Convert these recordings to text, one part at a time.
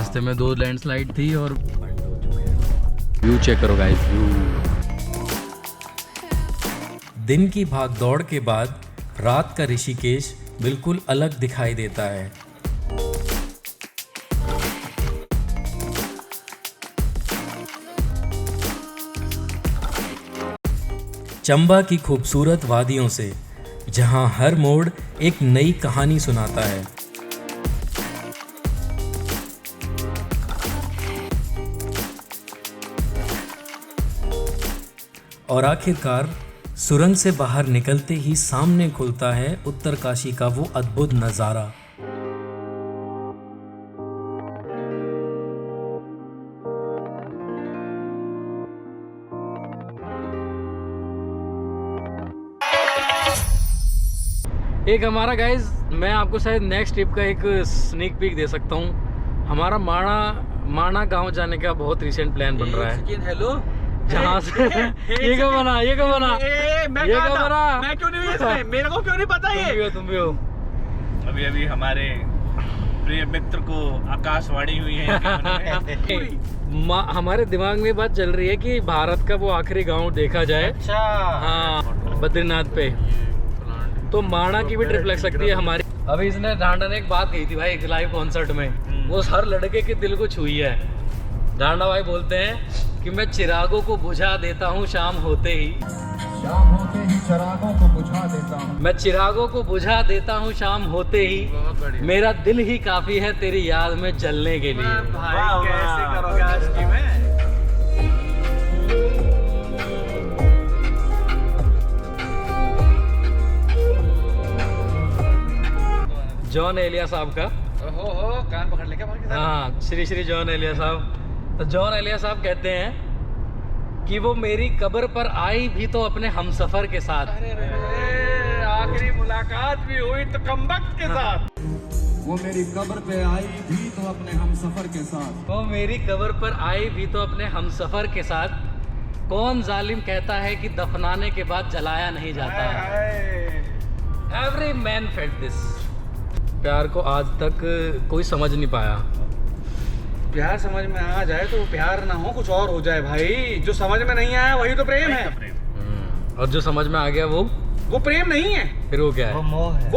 रास्ते में 2 लैंडस्लाइड थी और व्यू चेक करो गाइस, व्यू। दिन की भाग दौड़ के बाद रात का ऋषिकेश बिल्कुल अलग दिखाई देता है। चंबा की खूबसूरत वादियों से जहां हर मोड़ एक नई कहानी सुनाता है। और आखिरकार सुरंग से बाहर निकलते ही सामने खुलता है उत्तरकाशी का वो अद्भुत नज़ारा। एक हमारा गाइज, मैं आपको शायद नेक्स्ट ट्रिप का एक स्नीक पीक दे सकता हूँ। हमारा माणा गांव जाने का बहुत रिसेंट प्लान बन रहा है। हेलो, जहाँ से ये क्या बना मैं क्यों नहीं हूँ इसमें? मेरे को क्यों नहीं पता ये? तुम भी हो। अभी हमारे प्रिय मित्र को आकाशवाणी हुई है हमारे दिमाग में बात चल रही है कि भारत का वो आखिरी गांव देखा जाए। अच्छा, हाँ, बद्रीनाथ पे तो माणा की भी ट्रिप लग सकती है हमारी। अभी इसने ढांडा ने एक बात कही थी भाई एक लाइव कॉन्सर्ट में, वो हर लड़के के दिल को छुई है। ढांडा भाई बोलते हैं कि मैं चिरागों को बुझा देता हूँ शाम होते ही चिरागों को बुझा देता हूँ, मैं चिरागों को बुझा देता हूँ शाम होते ही, मेरा दिल ही काफी है तेरी याद में जलने के लिए। भाई कैसे करोगे आज की में? जॉन एलिया साहब का हो कान पकड़ लेके हाँ, श्री श्री जॉन एलिया साहब। तो जॉन एलिया साहब कहते हैं कि वो मेरी कब्र पर आई भी तो अपने हमसफर के साथ। आखिरी मुलाकात भी हुई तो कमबख्त के साथ। वो मेरी कब्र पे आई भी तो अपने हमसफर के साथ। वो मेरी कब्र पर आई भी तो अपने हमसफर के साथ। कौन जालिम कहता है कि दफनाने के बाद जलाया नहीं जाता। Every man felt this. प्यार को आज तक कोई समझ नहीं पाया। प्यार समझ में आ जाए तो प्यार ना हो, कुछ और हो जाए भाई। जो समझ में नहीं आया वही तो प्रेम है। और जो समझ में आ गया वो प्रेम नहीं है, फिर वो क्या है? वो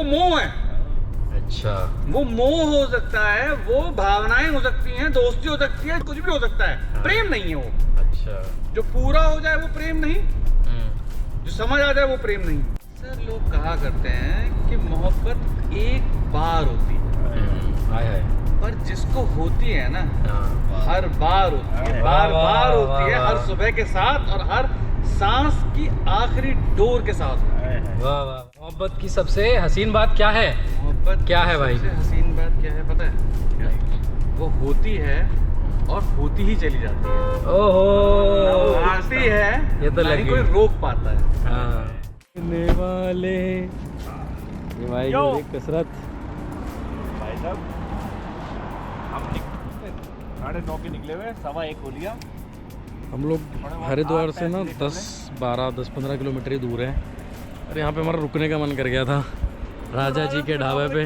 मोह है। अच्छा, वो मोह हो सकता है, वो भावनाएं हो सकती हैं, दोस्ती हो सकती है, कुछ भी हो सकता है। प्रेम नहीं है वो। अच्छा, जो पूरा हो जाए वो प्रेम नहीं, जो समझ आ जाए वो प्रेम नहीं। सर लोग कहा करते हैं कि मोहब्बत एक बार होती है, पर जिसको होती है ना हर बार होती है, बार बार होती है, हर सुबह के साथ और हर सांस की आखिरी डोर के साथ। वाह वाह। मोहब्बत की सबसे हसीन बात क्या है? मोहब्बत क्या है भाई? सबसे हसीन बात क्या है पता है? वो होती है और होती ही चली जाती है। ओहो, आती है, ये तो लगी। कोई रोक पाता है। हाँ। वाले ये भाई कसरत भाई साहब, हम 9:30 के निकले हुए, 1:15 हो लिया। हम लोग हरिद्वार से ना 10-15 किलोमीटर ही दूर है। और यहाँ पे हमारा रुकने का मन कर गया था राजा जी के ढाबे पे।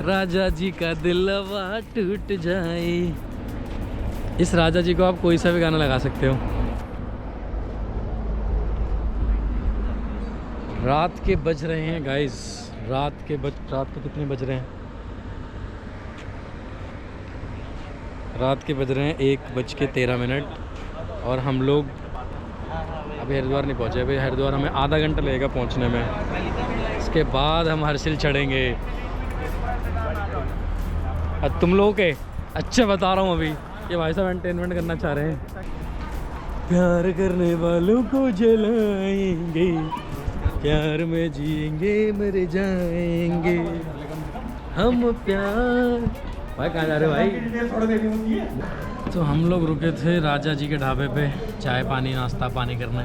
राजा जी का दिलवा टूट जाए। इस राजा जी को आप कोई सा भी गाना लगा सकते हो। रात के बज रहे हैं गाइस, रात के कितने बज रहे हैं? रात के बज रहे हैं 1:13 और हम लोग अभी हरिद्वार नहीं पहुँचे। अभी हरिद्वार हमें आधा घंटा लगेगा पहुँचने में। इसके बाद हम हर्षिल चढ़ेंगे। अब तुम लोगों के अच्छे बता रहा हूँ। अभी ये भाई साहब एंटरटेनमेंट करना चाह रहे हैं। प्यार करने वालों को जलाएंगे, प्यार में जिएंगे मर जाएंगे हम प्यार। भाई कहाँ जा रहे हो भाई? तो हम लोग रुके थे राजा जी के ढाबे पे चाय पानी नाश्ता पानी करने।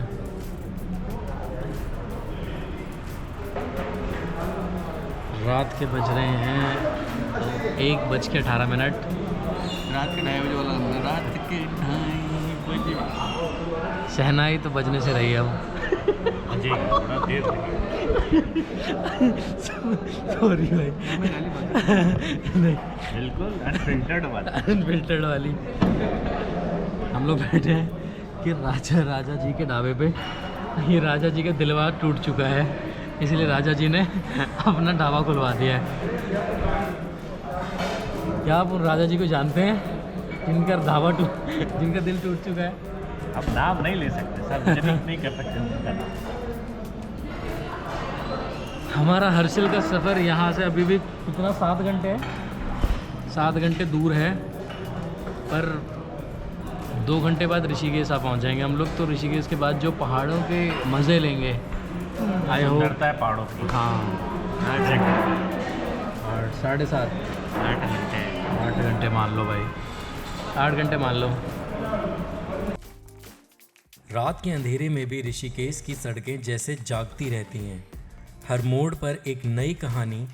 रात के बज रहे हैं 1:18। रात के 2:30 वाला रात के 2:30 शहनाई तो बजने से रही है अब। मुझे थोड़ा देर लगी। सॉरी भाई। नहीं, बिल्कुल अनफिल्टर्ड वाला। अनफिल्टर्ड वाली। हम लोग बैठे हैं कि राजा जी के ढाबे पे। ये राजा जी का दिलवा टूट चुका है, इसलिए राजा जी ने अपना ढाबा खुलवा दिया है। क्या आप उन राजा जी को जानते हैं जिनका दिल टूट चुका है? अब नाम नहीं ले सकते सर, नहीं कर सकते उनका नाम। हमारा हर्षिल का सफ़र यहाँ से अभी भी कितना 7 घंटे है, 7 घंटे दूर है, पर 2 घंटे बाद ऋषिकेश आ पहुँच जाएंगे हम लोग। तो ऋषिकेश के बाद जो पहाड़ों के मज़े लेंगे, आई होप। डरता है पहाड़ों की। हाँ, और 7:30 8 घंटे मान लो भाई, 8 घंटे मान लो। रात के अंधेरे में भी ऋषिकेश की सड़कें जैसे जागती रहती हैं। हर मोड़ पर एक नई कहानी,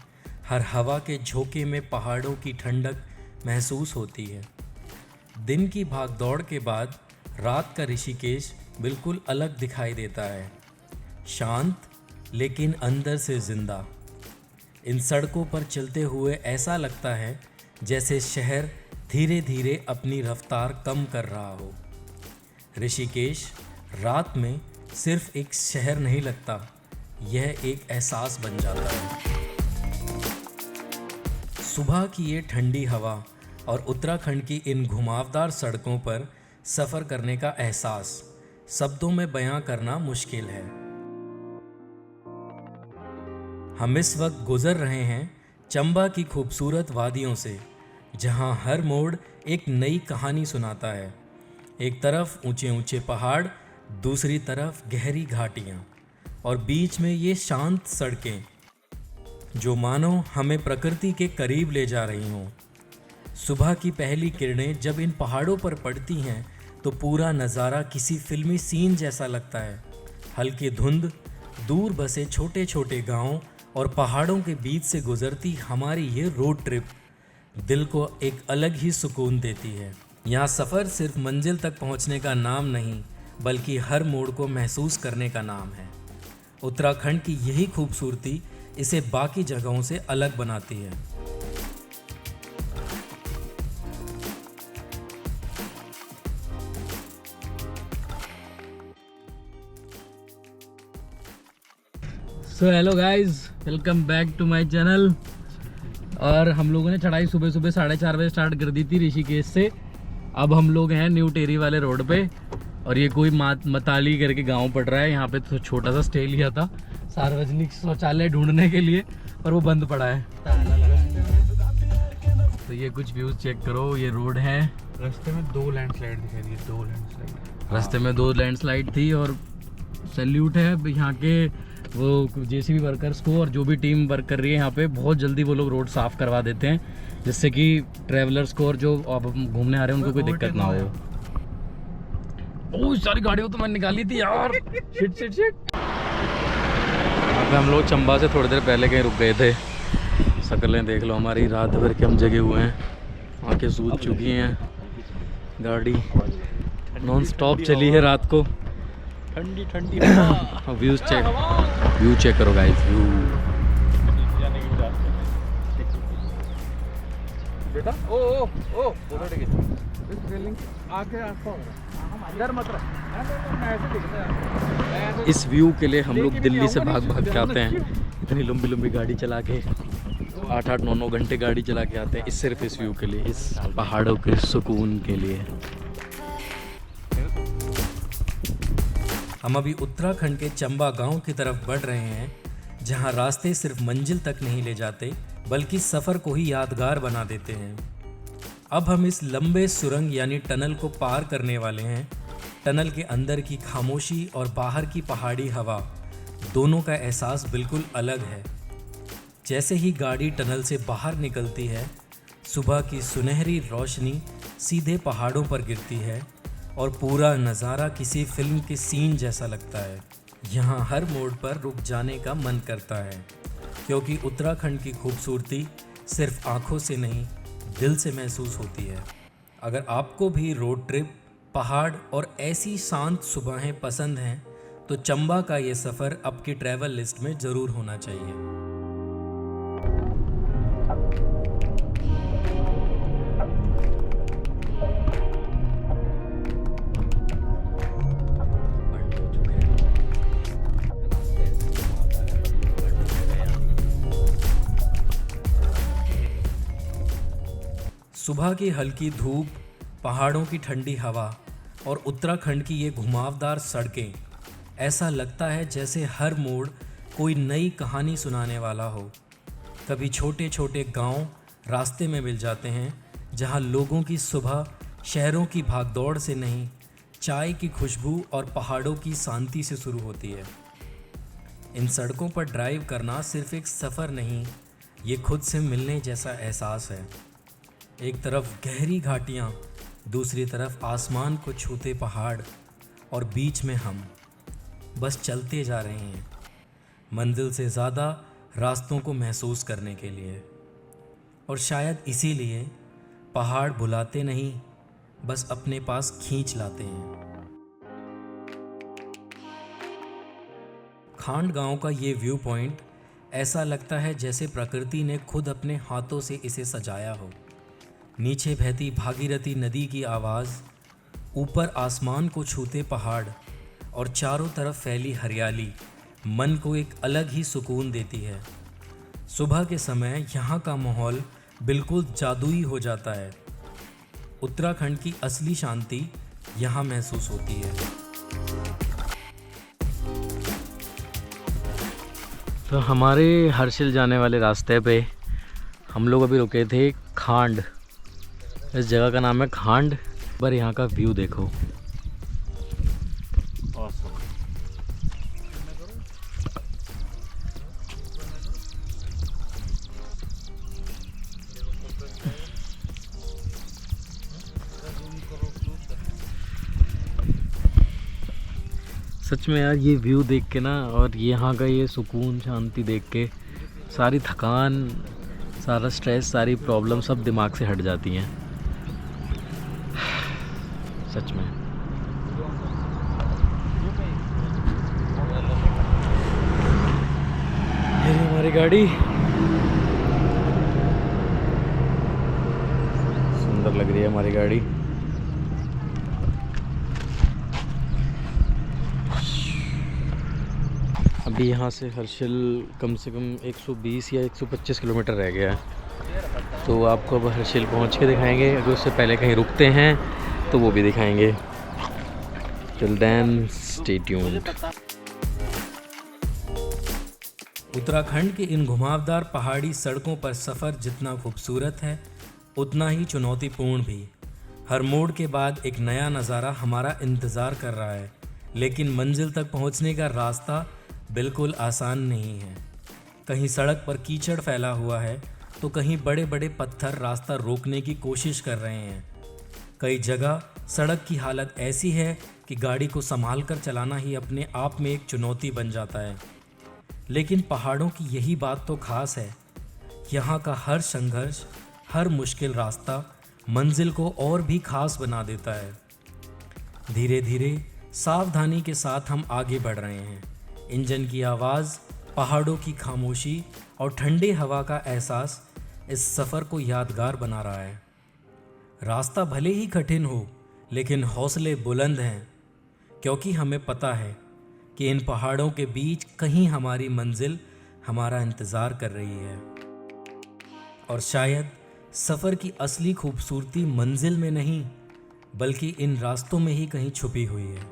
हर हवा के झोंके में पहाड़ों की ठंडक महसूस होती है। दिन की भागदौड़ के बाद रात का ऋषिकेश बिल्कुल अलग दिखाई देता है, शांत लेकिन अंदर से जिंदा। इन सड़कों पर चलते हुए ऐसा लगता है जैसे शहर धीरे धीरे अपनी रफ्तार कम कर रहा हो। ऋषिकेश रात में सिर्फ एक शहर नहीं लगता, यह एक एहसास बन जाता है। सुबह की ये ठंडी हवा और उत्तराखंड की इन घुमावदार सड़कों पर सफ़र करने का एहसास शब्दों में बयां करना मुश्किल है। हम इस वक्त गुजर रहे हैं चंबा की खूबसूरत वादियों से, जहां हर मोड़ एक नई कहानी सुनाता है। एक तरफ ऊंचे ऊंचे पहाड़, दूसरी तरफ गहरी घाटियां, और बीच में ये शांत सड़कें जो मानो हमें प्रकृति के करीब ले जा रही हों। सुबह की पहली किरणें जब इन पहाड़ों पर पड़ती हैं तो पूरा नज़ारा किसी फिल्मी सीन जैसा लगता है। हल्की धुंध, दूर बसे छोटे छोटे गांव और पहाड़ों के बीच से गुजरती हमारी ये रोड ट्रिप दिल को एक अलग ही सुकून देती है। यहाँ सफ़र सिर्फ मंजिल तक पहुँचने का नाम नहीं, बल्कि हर मोड़ को महसूस करने का नाम है। उत्तराखंड की यही खूबसूरती इसे बाकी जगहों से अलग बनाती है। So hello guys, welcome back to my channel. और हम लोगों ने चढ़ाई सुबह सुबह 4:30 बजे स्टार्ट कर दी थी ऋषिकेश से। अब हम लोग हैं न्यू टेरी वाले रोड पे, और ये कोई मताली करके गांव पड़ रहा है। यहाँ पे तो छोटा सा स्टे लिया था सार्वजनिक शौचालय ढूंढने के लिए, और वो बंद पड़ा है। तो ये कुछ व्यूज चेक करो, ये रोड है। रास्ते में 2 लैंडस्लाइड दिखाई दी, 2 लैंडस्लाइड। रास्ते में 2 लैंडस्लाइड थी, और सैल्यूट है यहाँ के वो जेसीबी वर्कर्स को, और जो भी टीम वर्क कर रही है यहाँ पे। बहुत जल्दी वो लोग रोड साफ़ करवा देते हैं, जिससे कि ट्रैवलर्स को और जो अब घूमने आ रहे हैं उनको कोई दिक्कत ना हो। ओह, सारी गाड़ियों तो मैंने निकाली थी यार। Shit shit shit. अब हम लोग चंबा से थोड़ी देर पहले कहीं रुक गए थे। शक्लें देख लो हमारी, रात भर के हम जगे हुए हैं, आँखें सूज चुकी हैं। गाड़ी नॉन स्टॉप चली है रात को, ठंडी ठंडी। व्यू चेक करो गाइस, व्यू। बेटा ओ फोटो आके इधर मत रख। इस व्यू के लिए हम लोग दिल्ली से भाग भाग के आते हैं, इतनी लंबी लंबी गाड़ी चला के, 8-8 9-9 घंटे गाड़ी चला के आते हैं इस सिर्फ इस व्यू के लिए, इस पहाड़ों के सुकून के लिए। हम अभी उत्तराखंड के चंबा गांव की तरफ बढ़ रहे हैं, जहां रास्ते सिर्फ मंजिल तक नहीं ले जाते, बल्कि सफ़र को ही यादगार बना देते हैं। अब हम इस लंबे सुरंग यानी टनल को पार करने वाले हैं। टनल के अंदर की खामोशी और बाहर की पहाड़ी हवा, दोनों का एहसास बिल्कुल अलग है। जैसे ही गाड़ी टनल से बाहर निकलती है, सुबह की सुनहरी रोशनी सीधे पहाड़ों पर गिरती है और पूरा नज़ारा किसी फिल्म के सीन जैसा लगता है। यहाँ हर मोड़ पर रुक जाने का मन करता है, क्योंकि उत्तराखंड की खूबसूरती सिर्फ आँखों से नहीं, दिल से महसूस होती है। अगर आपको भी रोड ट्रिप, पहाड़ और ऐसी शांत सुबहें पसंद हैं, तो चंबा का ये सफ़र आपकी ट्रैवल लिस्ट में ज़रूर होना चाहिए। सुबह की हल्की धूप, पहाड़ों की ठंडी हवा और उत्तराखंड की ये घुमावदार सड़कें, ऐसा लगता है जैसे हर मोड़ कोई नई कहानी सुनाने वाला हो। कभी छोटे छोटे गांव रास्ते में मिल जाते हैं जहां लोगों की सुबह शहरों की भागदौड़ से नहीं, चाय की खुशबू और पहाड़ों की शांति से शुरू होती है। इन सड़कों पर ड्राइव करना सिर्फ एक सफ़र नहीं, ये खुद से मिलने जैसा एहसास है। एक तरफ गहरी घाटियाँ, दूसरी तरफ आसमान को छूते पहाड़ और बीच में हम बस चलते जा रहे हैं, मंजिल से ज़्यादा रास्तों को महसूस करने के लिए। और शायद इसीलिए पहाड़ बुलाते नहीं, बस अपने पास खींच लाते हैं। खांड गांव का ये व्यू पॉइंट ऐसा लगता है जैसे प्रकृति ने खुद अपने हाथों से इसे सजाया हो। नीचे बहती भागीरथी नदी की आवाज़, ऊपर आसमान को छूते पहाड़ और चारों तरफ फैली हरियाली मन को एक अलग ही सुकून देती है। सुबह के समय यहाँ का माहौल बिल्कुल जादुई हो जाता है। उत्तराखंड की असली शांति यहाँ महसूस होती है। तो हमारे हर्षिल जाने वाले रास्ते पे हम लोग अभी रुके थे खांड। इस जगह का नाम है खांड। पर यहाँ का व्यू देखो, सच में यार ये व्यू देख के ना, और यहाँ का ये सुकून शांति देख के सारी थकान, सारा स्ट्रेस, सारी प्रॉब्लम सब दिमाग से हट जाती हैं सच में। ये हमारी गाड़ी सुंदर लग रही है हमारी गाड़ी। अभी यहाँ से हर्षिल कम से कम 120 या 125 किलोमीटर रह गया है। तो आपको अब हर्षिल पहुँच के दिखाएंगे। अगर उससे पहले कहीं रुकते हैं तो वो भी दिखाएंगे। Till then stay tuned. Uttarakhand के इन घुमावदार पहाड़ी सड़कों पर सफ़र जितना खूबसूरत है, उतना ही चुनौतीपूर्ण भी। हर मोड़ के बाद एक नया नज़ारा हमारा इंतज़ार कर रहा है, लेकिन मंजिल तक पहुंचने का रास्ता बिल्कुल आसान नहीं है। कहीं सड़क पर कीचड़ फैला हुआ है तो कहीं बड़े बड़े पत्थर रास्ता रोकने की कोशिश कर रहे हैं। कई जगह सड़क की हालत ऐसी है कि गाड़ी को संभाल कर चलाना ही अपने आप में एक चुनौती बन जाता है। लेकिन पहाड़ों की यही बात तो खास है, यहाँ का हर संघर्ष, हर मुश्किल रास्ता मंजिल को और भी खास बना देता है। धीरे धीरे सावधानी के साथ हम आगे बढ़ रहे हैं। इंजन की आवाज़, पहाड़ों की खामोशी और ठंडी हवा का एहसास इस सफ़र को यादगार बना रहा है। रास्ता भले ही कठिन हो, लेकिन हौसले बुलंद हैं, क्योंकि हमें पता है कि इन पहाड़ों के बीच कहीं हमारी मंजिल हमारा इंतज़ार कर रही है। और शायद सफ़र की असली खूबसूरती मंजिल में नहीं, बल्कि इन रास्तों में ही कहीं छुपी हुई है।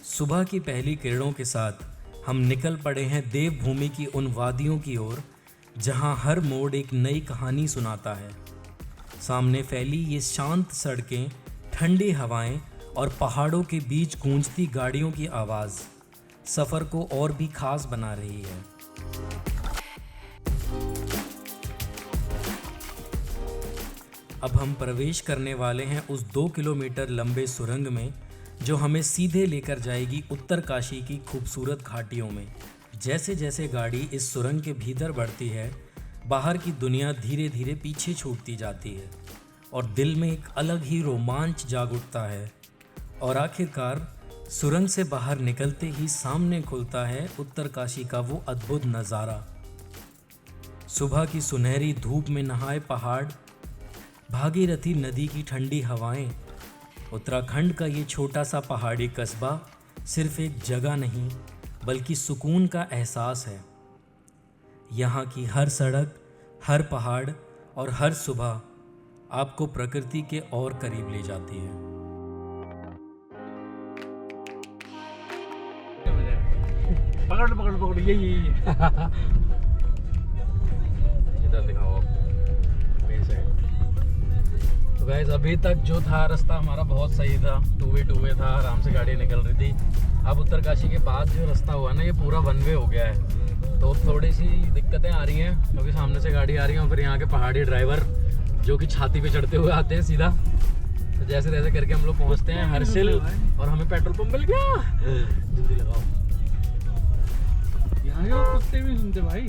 सुबह की पहली किरणों के साथ हम निकल पड़े हैं देवभूमि की उन वादियों की ओर, जहां हर मोड़ एक नई कहानी सुनाता है। सामने फैली ये शांत सड़कें, ठंडी हवाएं और पहाड़ों के बीच गूंजती गाड़ियों की आवाज़ सफ़र को और भी खास बना रही है। अब हम प्रवेश करने वाले हैं उस 2 किलोमीटर लंबे सुरंग में, जो हमें सीधे लेकर जाएगी उत्तरकाशी की खूबसूरत घाटियों में। जैसे जैसे गाड़ी इस सुरंग के भीतर बढ़ती है, बाहर की दुनिया धीरे धीरे पीछे छूटती जाती है और दिल में एक अलग ही रोमांच जाग उठता है। और आखिरकार सुरंग से बाहर निकलते ही सामने खुलता है उत्तरकाशी का वो अद्भुत नज़ारा। सुबह की सुनहरी धूप में नहाए पहाड़, भागीरथी नदी की ठंडी हवाएं। उत्तराखंड का ये छोटा सा पहाड़ी कस्बा सिर्फ एक जगह नहीं बल्कि सुकून का एहसास है। यहाँ की हर सड़क, हर पहाड़ और हर सुबह आपको प्रकृति के और करीब ले जाती है। पकड़ पकड़ पकड़, यही इधर दिखाओ आप मेरी साइड। तो गाइस अभी तक जो था रास्ता हमारा बहुत सही था, टू वे था, आराम से गाड़ी निकल रही थी। अब उत्तरकाशी के बाद जो रास्ता हुआ ना, ये पूरा वन वे हो गया है, तो थोड़ी सी दिक्कतें आ रही हैं क्योंकि सामने से गाड़ी आ रही है और फिर यहाँ के पहाड़ी ड्राइवर जो कि छाती पे चढ़ते हुए आते हैं सीधा। तो जैसे तैसे करके हम लोग पहुँचते हैं हर्षिल और हमें पेट्रोल पंप मिल गया। जल्दी लगाओ। यहाँ के लोग कुत्ते भी सुनते भाई।